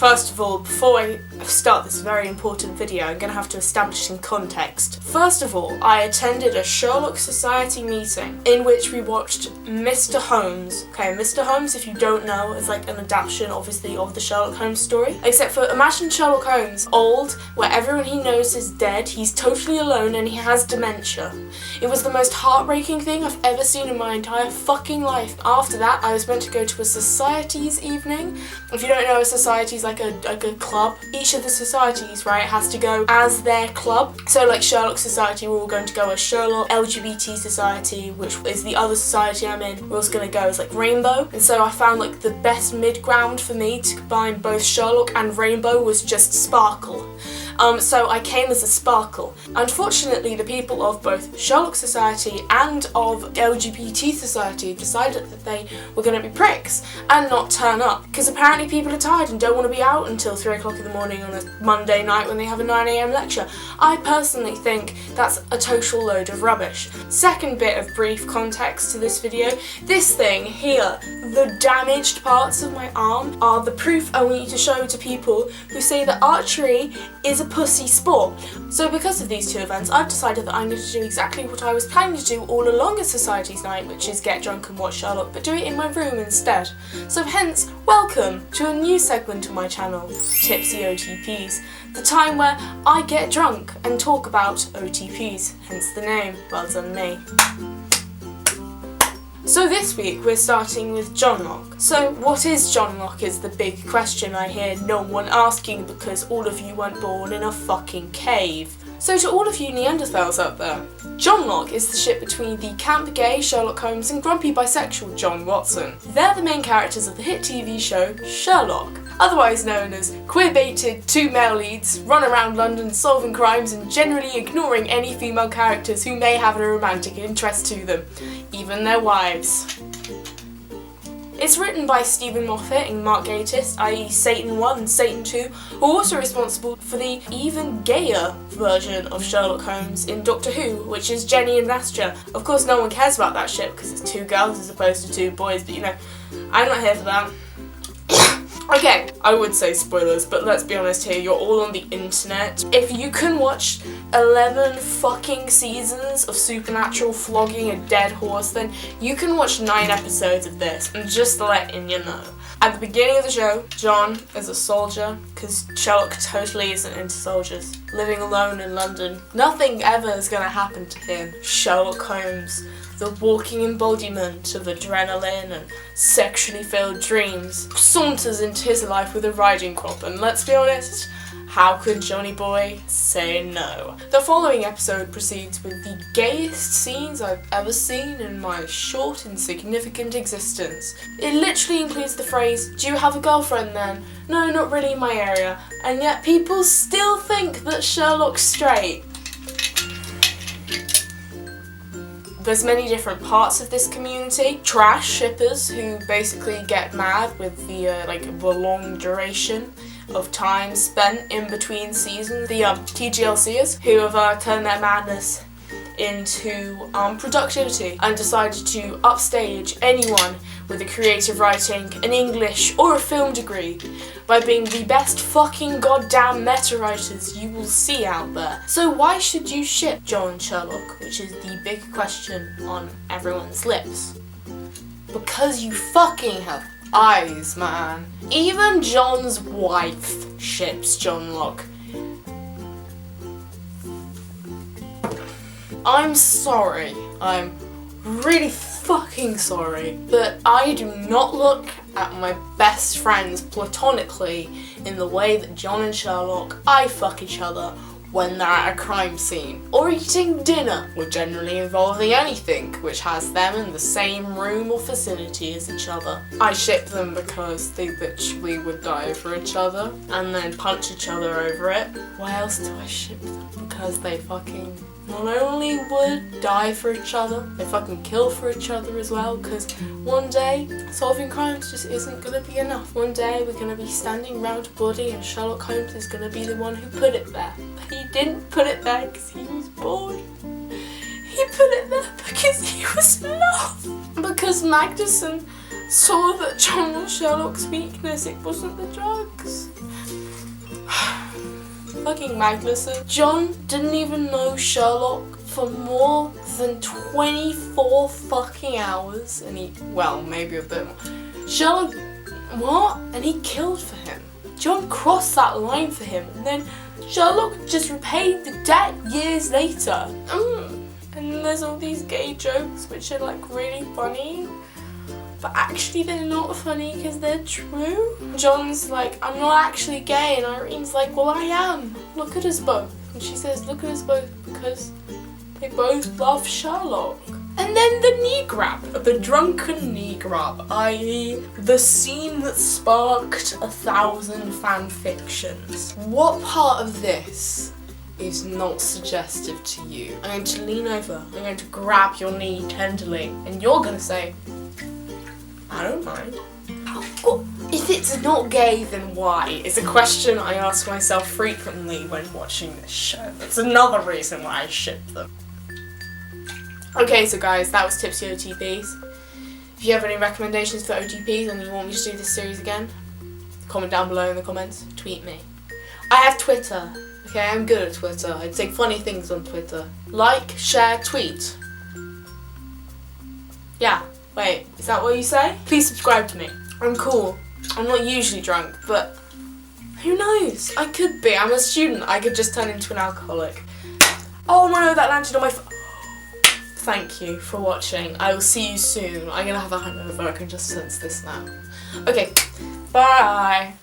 First of all, before I start this very important video, I'm going to have to establish some context. First of all, I attended a Sherlock Society meeting in which we watched Mr. Holmes. Okay, Mr. Holmes, if you don't know, is like an adaptation, obviously, of the Sherlock Holmes story. Except for, imagine Sherlock Holmes, old, where everyone he knows is dead, he's totally alone, and he has dementia. It was the most heartbreaking thing I've ever seen in my entire fucking life. After that, I was meant to go to a societies evening. If you don't know, a society is like a club. Each of the societies, right, has to go as their club. So like Sherlock Society, we're all going to go as Sherlock. LGBT Society, which is the other society I'm in, we're also going to go as like Rainbow. And so I found like the best mid-ground for me to combine both Sherlock and Rainbow was just Sparkle. So I came as a Sparkle. Unfortunately, the people of both Sherlock Society and of LGBT Society decided that they were going to be pricks and not turn up, because apparently people are tired and don't want to be out until 3 o'clock in the morning on a Monday night when they have a 9 AM lecture. I personally think that's a total load of rubbish. Second bit of brief context to this video, this thing here, the damaged parts of my arm, are the proof I want you to show to people who say that archery is a pussy sport. So because of these two events, I've decided that I'm going to do exactly what I was planning to do all along a Society's night, which is get drunk and watch Sherlock, but do it in my room instead. So hence, welcome to a new segment of my channel, Tipsy OTPs, the time where I get drunk and talk about OTPs, hence the name. Well done me. So this week we're starting with Johnlock. So what is Johnlock is the big question I hear no one asking because all of you weren't born in a fucking cave. So to all of you Neanderthals out there, Johnlock is the ship between the camp gay Sherlock Holmes and grumpy bisexual John Watson. They're the main characters of the hit TV show Sherlock, otherwise known as queer-baited two male leads run around London solving crimes and generally ignoring any female characters who may have a romantic interest to them, even their wives. It's written by Stephen Moffat and Mark Gatiss, i.e. Satan 1 and Satan 2, who are also responsible for the even gayer version of Sherlock Holmes in Doctor Who, which is Jenny and Vastra. Of course no one cares about that shit because it's two girls as opposed to two boys, but you know, I'm not here for that. Okay, I would say spoilers, but let's be honest here, you're all on the internet. If you can watch 11 fucking seasons of Supernatural flogging a dead horse, then you can watch 9 episodes of this, and just letting you know. At the beginning of the show, John is a soldier, because Sherlock totally isn't into soldiers. Living alone in London, nothing ever is going to happen to him. Sherlock Holmes, the walking embodiment of adrenaline and sexually filled dreams, saunters into his life with a riding crop, and let's be honest, how could Johnny Boy say no? The following episode proceeds with the gayest scenes I've ever seen in my short, insignificant existence. It literally includes the phrase, "Do you have a girlfriend then?" "No, not really in my area." And yet people still think that Sherlock's straight. There's many different parts of this community. Trash shippers who basically get mad with the the long duration of time spent in between seasons. The TGLCers who have turned their madness into productivity and decided to upstage anyone with a creative writing, an English or a film degree by being the best fucking goddamn meta writers you will see out there. So why should you ship John and Sherlock, which is the big question on everyone's lips? Because you fucking have eyes, man. Even John's wife ships Johnlock. I'm sorry, I'm really fucking sorry, but I do not look at my best friends platonically in the way that John and Sherlock eye fuck each other when they're at a crime scene, or eating dinner, or generally involving anything which has them in the same room or facility as each other. I ship them because they literally would die for each other, and then punch each other over it. Why else do I ship them? Because they fucking not only would die for each other, they fucking kill for each other as well, because one day solving crimes just isn't gonna be enough. One day we're gonna be standing around a body and Sherlock Holmes is gonna be the one who put it there. But he didn't put it there because he was bored. He put it there because he was in love. Because Magnuson saw that John was Sherlock's weakness, it wasn't the drugs. fucking Magnuson. John didn't even know Sherlock for more than 24 fucking hours, and well, maybe a bit more. Sherlock, what? And he killed for him. John crossed that line for him, and then Sherlock just repaid the debt years later. And there's all these gay jokes which are like really funny, but actually they're not funny because they're true. John's like, I'm not actually gay, and Irene's like, well, I am. Look at us both. And she says, look at us both because they both love Sherlock. And then the knee grab, the drunken knee grab, i.e. the scene that sparked 1,000 fan fictions. What part of this is not suggestive to you? I'm going to lean over, I'm going to grab your knee tenderly, and you're going to say, I don't mind. If it's not gay, then why? It's a question I ask myself frequently when watching this show. That's another reason why I ship them. Okay, so guys, that was Tipsy OTPs. If you have any recommendations for OTPs and you want me to do this series again, comment down below in the comments, tweet me. I have Twitter, okay, I'm good at Twitter. I say funny things on Twitter. Like, share, tweet. Yeah, wait, is that what you say? Please subscribe to me. I'm cool. I'm not usually drunk, but who knows? I could be. I'm a student. I could just turn into an alcoholic. Oh no, that landed on my Thank you for watching. I will see you soon. I'm gonna have a hangover. I can just sense this now. Okay, bye.